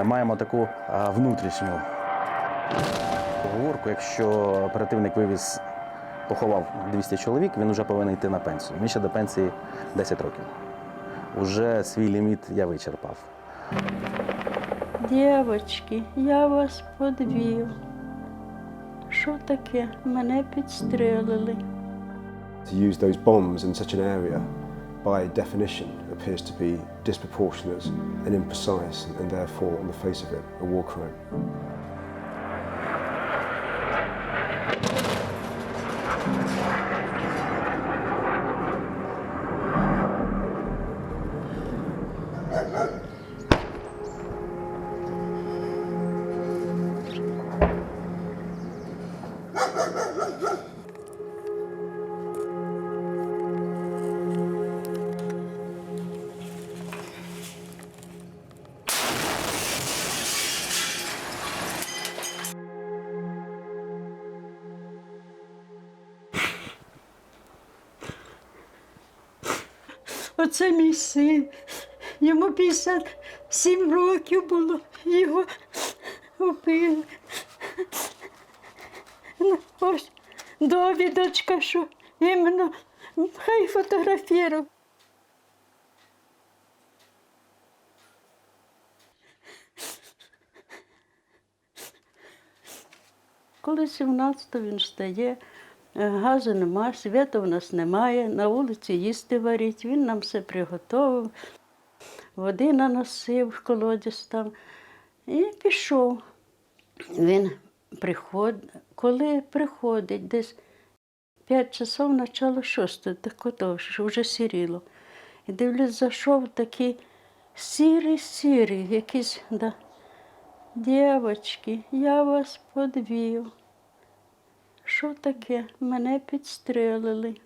Маємо таку внутрішню поговорку, якщо оперативник поховав 200 чоловік, він вже повинен йти на пенсію. Мені ще до пенсії 10 років. Уже свій ліміт я вичерпав. Дівчатки, я вас подвів. Що таке? Мене підстрелили. To use those bombs in such an area, by definition, appears to be disproportionate and imprecise, and therefore, on the face of it, a war crime. Оце мій син. Йому 57 років було, його вбили. Ось довідочка, що іменно хай фотографував. Коли 17-го він встає, газу нема, світу в нас немає, на вулиці їсти варить, він нам все приготував, води наносив в колодязь там і пішов. Він коли приходить, десь 5 часов, начало 6, так ото, що вже сіріло. І дивлюсь, зайшов такий сірий, якийсь, да. Дівчатки, я вас подвів. Що таке? Мене підстрелили.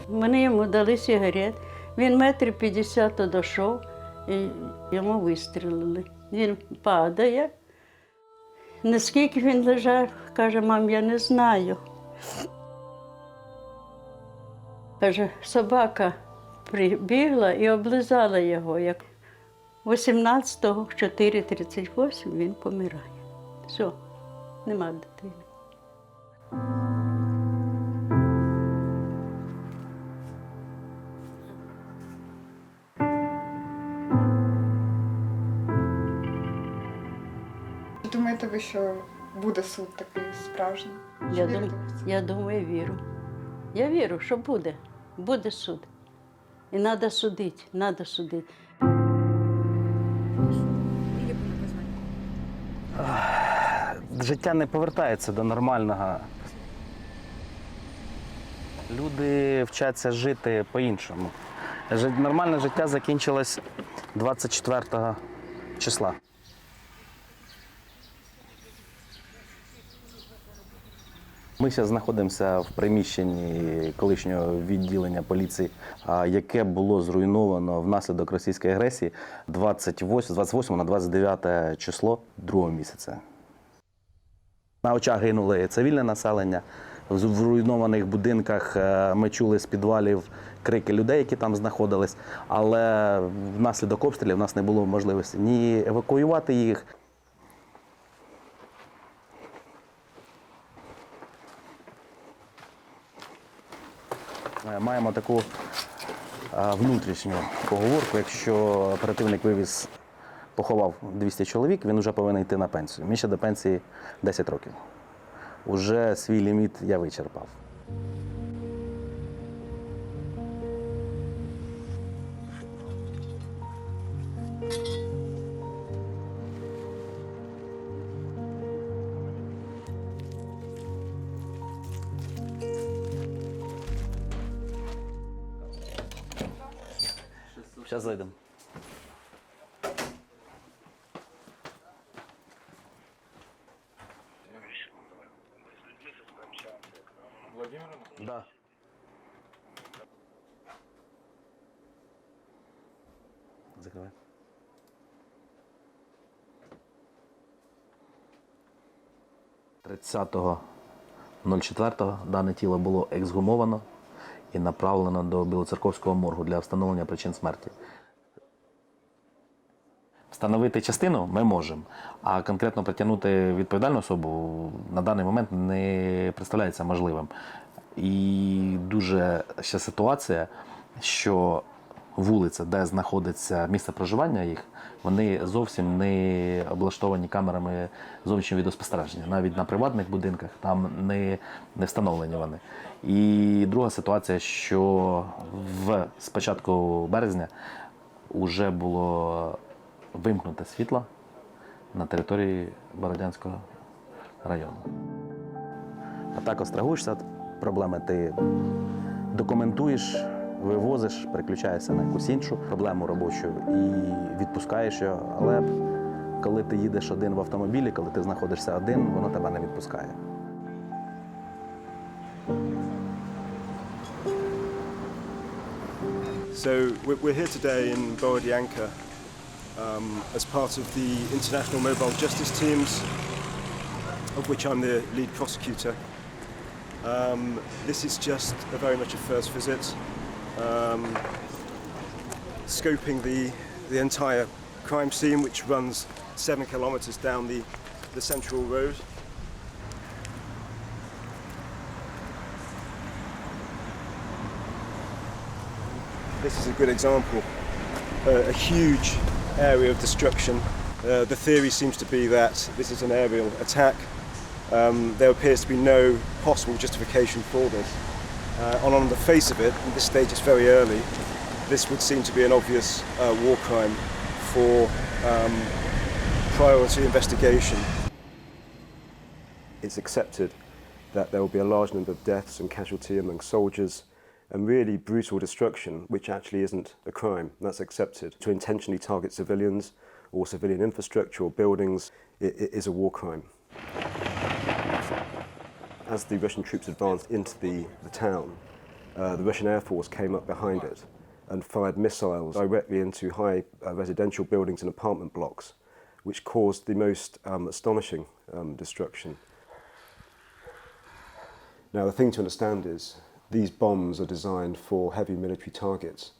Вони йому дали сигарет, він 1,50 м дійшов, і йому вистрелили. Він падає. Наскільки він лежав, каже, мам, я не знаю. Каже, собака прибігла і облизала його. Як 18-го, в 4:38 він помирає. Все, нема дитини. Думаєте ви, що буде суд такий справжній? Я думаю, вірю. Я вірю, що буде. Буде суд. І треба судити, треба судити. Життя не повертається до нормального. Люди вчаться жити по-іншому. Нормальне життя закінчилось 24 числа. Ми зараз знаходимося в приміщенні колишнього відділення поліції, яке було зруйновано внаслідок російської агресії 28 на 29 число 2-го місяця. На очах гинули цивільне населення. В руйнованих будинках ми чули з підвалів крики людей, які там знаходились, але внаслідок обстрілів в нас не було можливості ні евакуювати їх. Маємо таку внутрішню поговорку, якщо оперативник поховав 200 чоловік, він вже повинен йти на пенсію. Мені ще до пенсії 10 років. Уже свій ліміт я вичерпав. Зараз зайдемо. Владимировна? Да. Закривай. 30.04 дане тіло було ексгумовано і направлено до Білоцерковського моргу для встановлення причин смерті. Встановити частину ми можемо, а конкретно притягнути відповідальну особу на даний момент не представляється можливим. І дуже ще ситуація, що вулиця, де знаходиться місце проживання їх, вони зовсім не облаштовані камерами зовнішнього відеоспостереження. Навіть на приватних будинках там не встановлені вони. І друга ситуація, що з початку березня вже було вимкнуте світло на території Бородянського району. А так острагуєшся проблеми, ти документуєш, вивозиш, переключаєшся на якусь іншу проблему робочу і відпускаєш його. Але коли ти їдеш один в автомобілі, коли ти знаходишся один, воно тебе не відпускає. So we're here today in Borodianka as part of the International Mobile Justice Teams, of which I'm the lead prosecutor. This is just very much a first visit, scoping the entire crime scene, which runs 7 kilometers down the central road. This is a good example, a huge area of destruction. The theory seems to be that this is an aerial attack. There appears to be no possible justification for this. On the face of it, at this stage it's very early, this would seem to be an obvious war crime for priority investigation. It's accepted that there will be a large number of deaths and casualty among soldiers and really brutal destruction, which actually isn't a crime. That's accepted. To intentionally target civilians or civilian infrastructure or buildings is a war crime. As the Russian troops advanced into the town, the Russian Air Force came up behind it and fired missiles directly into high residential buildings and apartment blocks, which caused the most astonishing destruction. Now, the thing to understand is these bombs are designed for heavy military targets,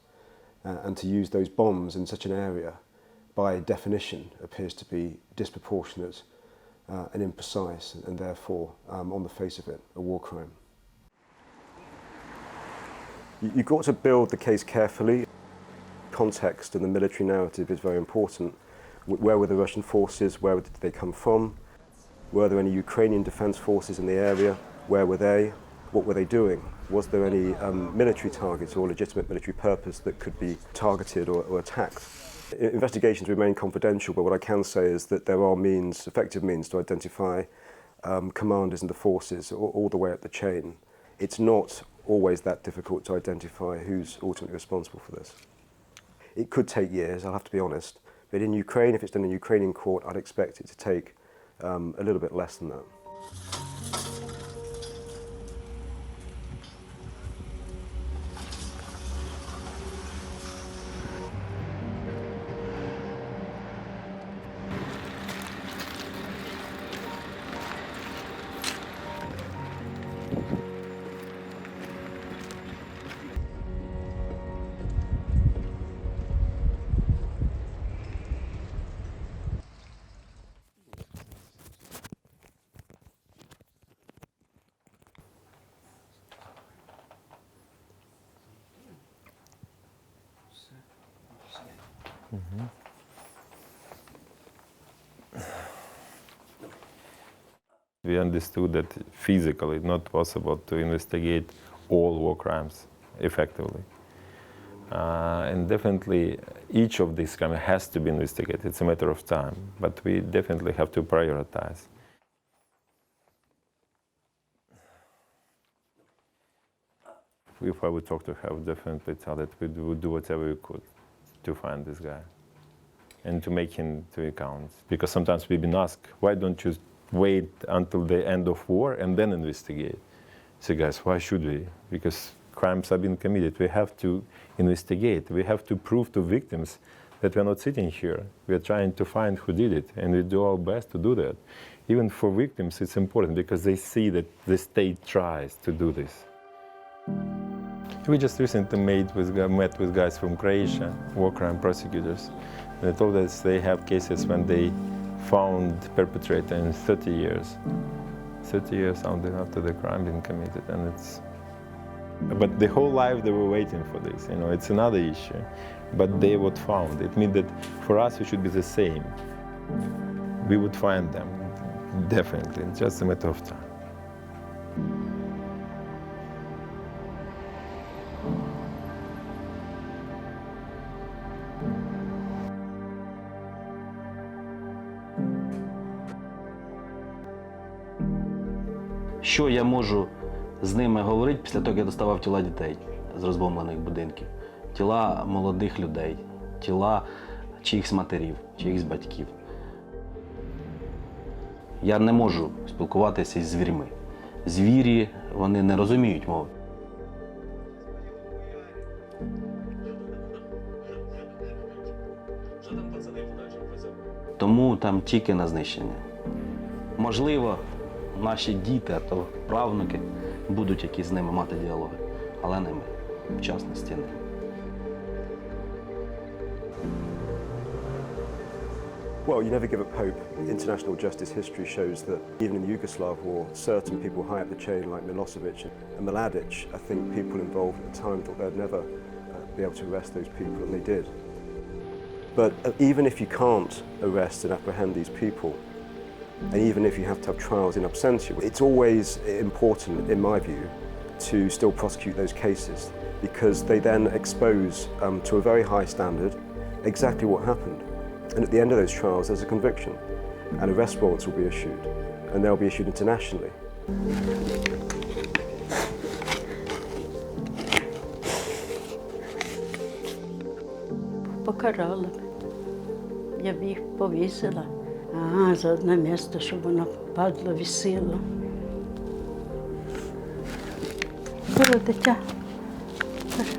and to use those bombs in such an area, by definition, appears to be disproportionate and imprecise, and therefore, on the face of it, a war crime. You've got to build the case carefully. Context and the military narrative is very important. Where were the Russian forces? Where did they come from? Were there any Ukrainian defense forces in the area? Where were they? What were they doing? Was there any military targets or legitimate military purpose that could be targeted or attacked? Investigations remain confidential, but what I can say is that there are means, effective means, to identify commanders in the forces all the way up the chain. It's not always that difficult to identify who's ultimately responsible for this. It could take years, I'll have to be honest, but in Ukraine, if it's done in Ukrainian court, I'd expect it to take a little bit less than that. We understood that physically it's not possible to investigate all war crimes effectively. And definitely each of these crimes has to be investigated. It's a matter of time, but we definitely have to prioritize. If I would talk to her, I would definitely tell that we would do whatever we could to find this guy and to make him to account. Because sometimes we've been asked, why don't you wait until the end of war and then investigate? So guys, why should we? Because crimes have been committed. We have to investigate. We have to prove to victims that we're not sitting here. We're trying to find who did it, and we do our best to do that. Even for victims, it's important because they see that the state tries to do this. We just recently met with guys from Croatia, war crime prosecutors. They told us they have cases when they found perpetrator in 30 years. 30 years after the crime being committed, and but the whole life they were waiting for this. It's another issue, but they were found. It means that for us it should be the same. We would find them, definitely. It's just a matter of time. Що я можу з ними говорити після того, як я доставав тіла дітей з розбомблених будинків? Тіла молодих людей, тіла чиїхсь матерів, чиїхсь батьків. Я не можу спілкуватися із звірми. Звірі, вони не розуміють мови. Тому там тільки на знищення. Можливо, наші діти, а то правнуки будуть якісь з ними мати діалоги, але не ми, в частності не ми. Well, you never give up hope. International justice history shows that even in the Yugoslav war, certain people high up the chain like Milosevic and Mladic, I think people involved at the time thought they'd never be able to arrest those people, and they did. But even if you can't arrest and apprehend these people, and even if you have to have trials in absentia, it's always important, in my view, to still prosecute those cases, because they then expose to a very high standard exactly what happened. And at the end of those trials, there's a conviction, and arrest warrants will be issued, and they'll be issued internationally. Покарала. Я б їх повісила. За одне місце, щоб воно падло, висіло. Бери, дитя. Бери.